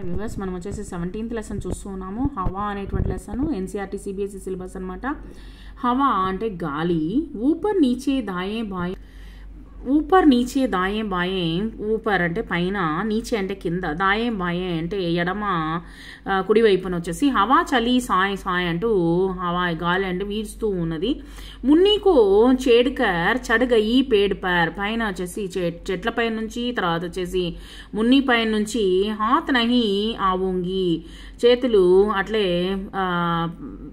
Viewers మనం వచ్చేసి 17th lesson చూస్తూ ఉన్నాము. హవా అనేటువంటి లెసన్ ఎన్సీఆర్టీ సిబిఎస్ఈ సిలబస్ అనమాట. హవా అంటే గాలి. ఊపర్ నీచే దాయే బాయే, ఊపర్ నీచే దాయే బాయే, ఊపర్ అంటే పైన, నీచే అంటే కింద, దాయే బాయే అంటే ఎడమ కుడివైపున వచ్చేసి హవా చలి సాయ్ సాయ్ అంటూ హవా గాలి అంటే వీస్తూ ఉన్నది. మున్నీకు చేడ్కర్ చడగయి పేడ్ పర్, పైన వచ్చేసి చెట్ల పైన నుంచి, తర్వాత వచ్చేసి మున్ని పైన నుంచి హాత్ నహి ఆవుంగి, చేతులు అట్లే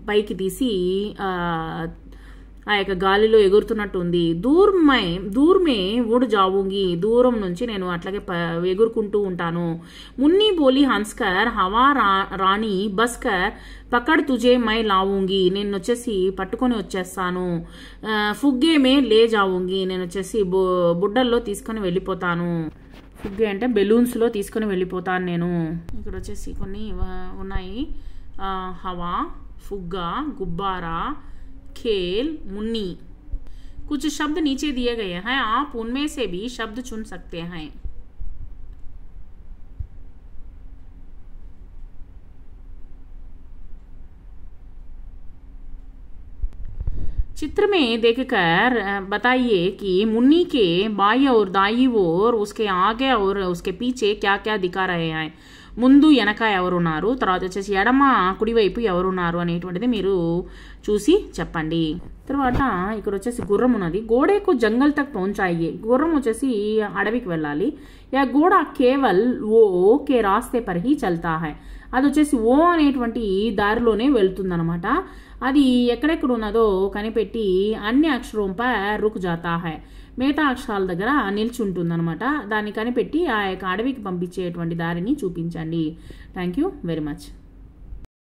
పైకి తీసి ఆ యొక్క గాలిలో ఎగురుతున్నట్టు ఉంది. దూర్మే ఊడు జావుంగి, దూరం నుంచి నేను అట్లాగే ఎగురుకుంటూ ఉంటాను. మున్ని బోలి హన్స్కర్ హవా రాణి బస్కర్ పకడ్ తుజే మై లావుంగి, నేను వచ్చేసి పట్టుకొని వచ్చేస్తాను. ఫుగ్గే మే లే జావుంగి, నేను వచ్చేసి బుడ్డల్లో తీసుకొని వెళ్ళిపోతాను. ఫుగ్గే అంటే బెలూన్స్లో తీసుకొని వెళ్ళిపోతాను నేను. ఇక్కడ వచ్చేసి కొన్ని ఉన్నాయి. హవా, ఫుగ్గా, గుబ్బారా, खेल, मुन्नी. कुछ शब्द नीचे दिए गए हैं, आप उनमें से भी शब्द चुन सकते हैं. चित्र में देखकर बताइए कि मुन्नी के बाई और दाई ओर, उसके आगे और उसके पीछे क्या क्या दिखा रहे हैं. ముందు వెనక ఎవరున్నారు, తర్వాత వచ్చేసి ఎడమ కుడివైపు ఎవరున్నారు అనేటువంటిది మీరు చూసి చెప్పండి. తర్వాత ఇక్కడ వచ్చేసి గుర్రం ఉన్నది. గోడేకు జంగల్ తక్ పహుంచాయి, గుర్రం వచ్చేసి అడవికి వెళ్ళాలి. యా గోడ కేవల్ ఓ కే రాస్తే పర్ హీ చల్తా హై, అది వచ్చేసి ఓ అనేటువంటి దారిలోనే వెళ్తుందనమాట. అది ఎక్కడెక్కడ ఉన్నదో కనిపెట్టి అన్ని అక్షరంపై రుక్ జాతా హై, మిగతా అక్షరాల దగ్గర నిల్చుంటుందనమాట. దాన్ని కనిపెట్టి ఆ యొక్క అడవికి పంపించేటువంటి దారిని చూపించండి. Thank you very much.